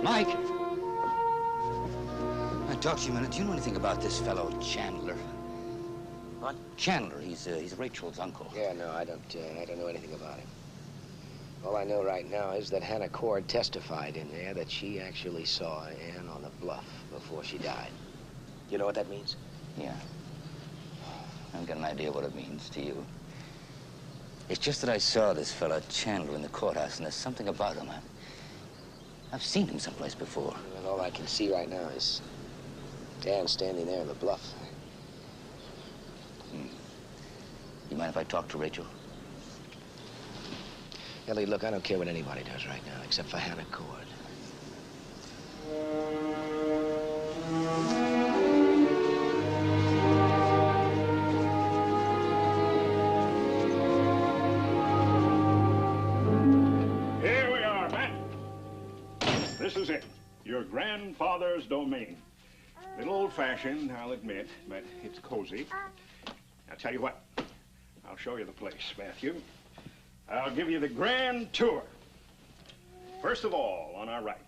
Mike! I talk to you a minute. Do you know anything about this fellow, Chandler? What? Chandler. He's Rachel's uncle. Yeah, no, I don't know anything about him. All I know right now is that Hannah Cord testified in there that she actually saw Ann on the bluff before she died. You know what that means? Yeah. I've got an idea what it means to you. It's just that I saw this fella, Chandler, in the courthouse, and there's something about him. I've seen him someplace before. Well, all I can see right now is Dan standing there on the bluff. You mind if I talk to Rachel? Ellie, look, I don't care what anybody does right now, except for Hannah Cord. Here we are, Matt. This is it. Your grandfather's domain. A little old-fashioned, I'll admit, but it's cozy. I'll tell you what. I'll show you the place, Matthew. I'll give you the grand tour. First of all, on our right,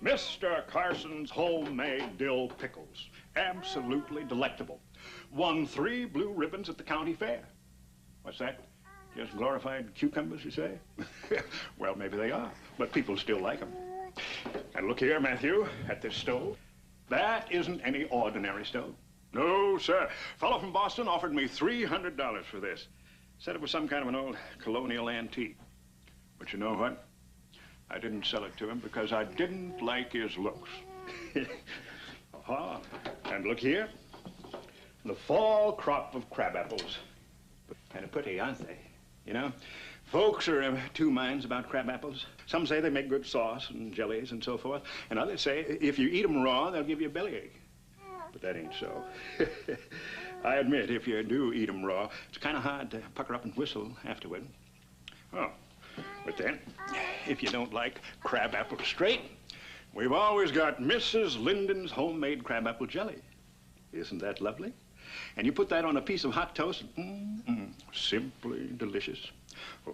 Mr. Carson's homemade dill pickles. Absolutely delectable. Won 3 blue ribbons at the county fair. What's that? Just glorified cucumbers, you say? Well, maybe they are, but people still like them. And look here, Matthew, at this stove. That isn't any ordinary stove. No, sir. A fellow from Boston offered me $300 for this. Said it was some kind of an old colonial antique. But you know what? I didn't sell it to him because I didn't like his looks. Aha. And look here. The fall crop of crab apples. Kind of pretty, aren't they? You know? Folks are of 2 minds about crab apples. Some say they make good sauce and jellies and so forth. And others say if you eat them raw, they'll give you a bellyache. But that ain't so. I admit, if you do eat them raw, it's kind of hard to pucker up and whistle afterward. Oh, but then, if you don't like crab apple straight, we've always got Mrs. Linden's homemade crab apple jelly. Isn't that lovely? And you put that on a piece of hot toast, simply delicious.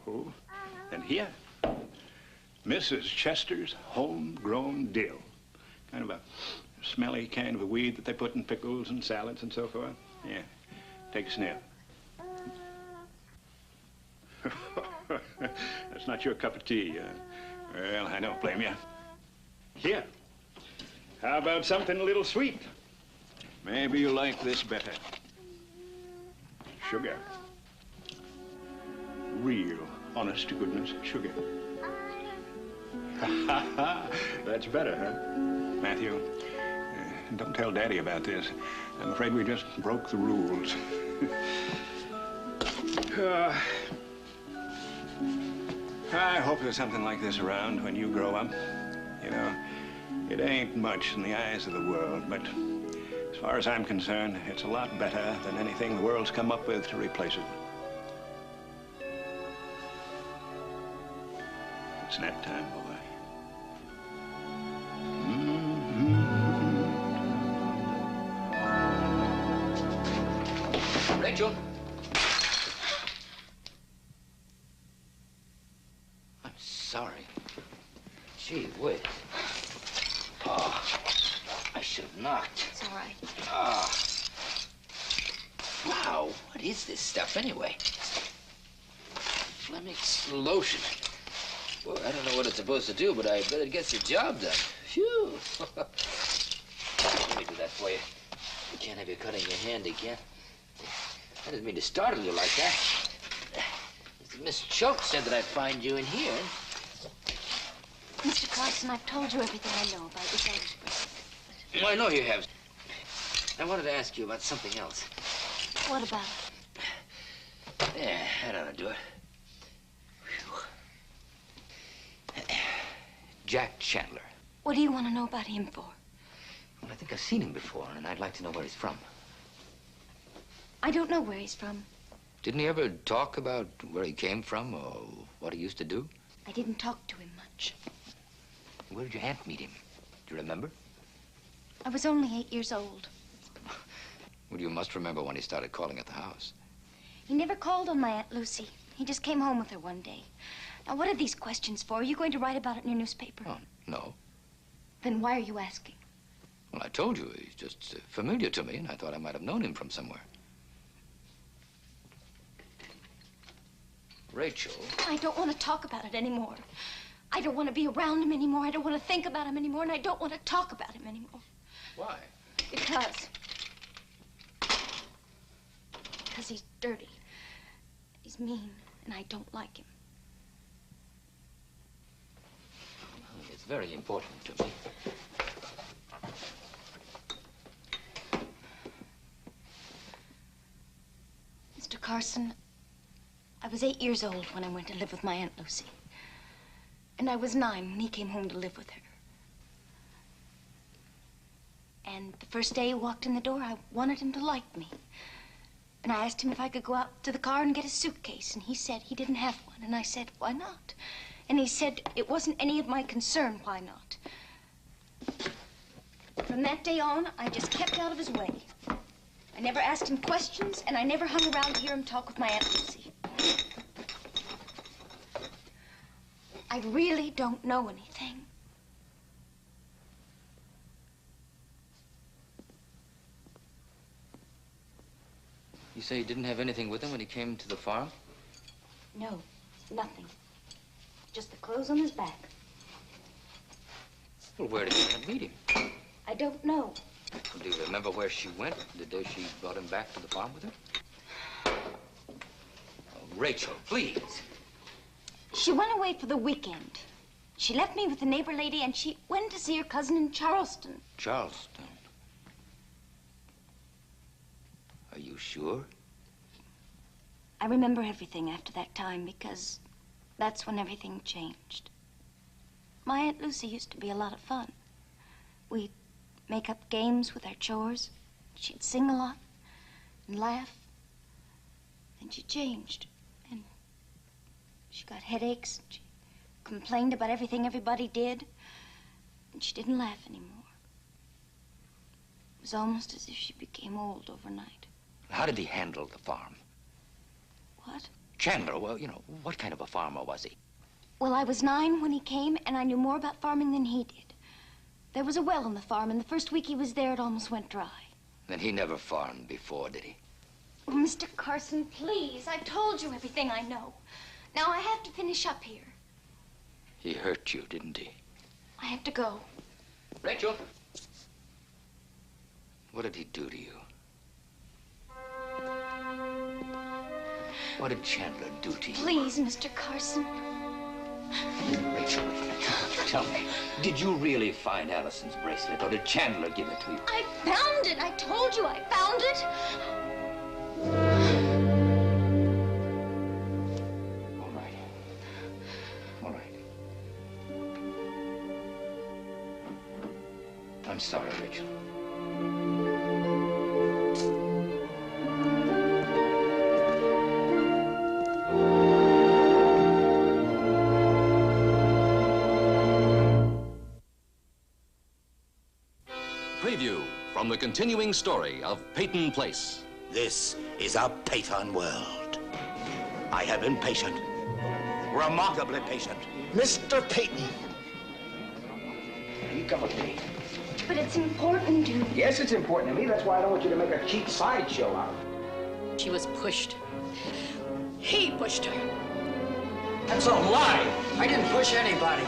Oh, and here, Mrs. Chester's homegrown dill. Kind of a smelly kind of a weed that they put in pickles and salads and so forth. Yeah, take a sniff. That's not your cup of tea. Well, I don't blame you. Here, how about something a little sweet? Maybe you like this better. Sugar. Real, honest to goodness sugar. That's better, huh? Matthew, don't tell Daddy about this. I'm afraid we just broke the rules. I hope there's something like this around when you grow up. You know, it ain't much in the eyes of the world, but as far as I'm concerned, it's a lot better than anything the world's come up with to replace it. It's nap time, boy. Rachel? I'm sorry. Gee whiz. Oh, I should have knocked. It's all right. Oh. Wow, what is this stuff anyway? Fleming's lotion. Well, I don't know what it's supposed to do, but I bet it gets the job done. Phew. Let me do that for you. You can't have you cutting your hand again. I didn't mean to startle you like that. Miss Choate said that I'd find you in here. Mr. Carson, I've told you everything I know about this Irish. Well, I know you have. I wanted to ask you about something else. What about? Yeah, that ought to do it. Whew. Jack Chandler. What do you want to know about him for? Well, I think I've seen him before, and I'd like to know where he's from. I don't know where he's from. Didn't he ever talk about where he came from or what he used to do? I didn't talk to him much. Where did your aunt meet him? Do you remember? I was only 8 years old. Well, you must remember when he started calling at the house. He never called on my Aunt Lucy. He just came home with her one day. Now, what are these questions for? Are you going to write about it in your newspaper? Oh, no. Then why are you asking? Well, I told you, he's just familiar to me, and I thought I might have known him from somewhere. Rachel. I don't want to talk about it anymore. I don't want to be around him anymore. I don't want to think about him anymore, and I don't want to talk about him anymore. Why? Because he's dirty. He's mean, and I don't like him. It's very important to me. Mr. Carson, I was 8 years old when I went to live with my Aunt Lucy. And I was 9 when he came home to live with her. And the first day he walked in the door, I wanted him to like me. And I asked him if I could go out to the car and get a suitcase. And he said he didn't have one. And I said, why not? And he said it wasn't any of my concern, why not? From that day on, I just kept out of his way. I never asked him questions, and I never hung around to hear him talk with my Aunt Lucy. I really don't know anything. You say he didn't have anything with him when he came to the farm? No, nothing. Just the clothes on his back. Well, where did you meet him? I don't know. Do you remember where she went the day she brought him back to the farm with her? Oh, Rachel, please. She went away for the weekend. She left me with the neighbor lady, and she went to see her cousin in Charleston. Charleston? Are you sure? I remember everything after that time because that's when everything changed. My Aunt Lucy used to be a lot of fun. We'd make up games with our chores. She'd sing a lot and laugh. Then she changed, and she got headaches. She complained about everything everybody did, and she didn't laugh anymore. It was almost as if she became old overnight. How did he handle the farm? What? Chandler, well, you know, what kind of a farmer was he? Well, I was 9 when he came, and I knew more about farming than he did. There was a well on the farm, and the first week he was there, it almost went dry. Then he never farmed before, did he? Oh, Mr. Carson, please. I've told you everything I know. Now I have to finish up here. He hurt you, didn't he? I have to go. Rachel! What did he do to you? What did Chandler do to you? Please, Mr. Carson. Rachel, tell me, did you really find Allison's bracelet, or did Chandler give it to you? I found it. I told you I found it. All right. All right. I'm sorry, Rachel. Preview from the continuing story of Peyton Place. This is a Peyton world. I have been patient, remarkably patient. Mr. Peyton. You come with me. But it's important to... Yes, it's important to me. That's why I don't want you to make a cheap sideshow out of it. She was pushed. He pushed her. That's a lie. I didn't push anybody.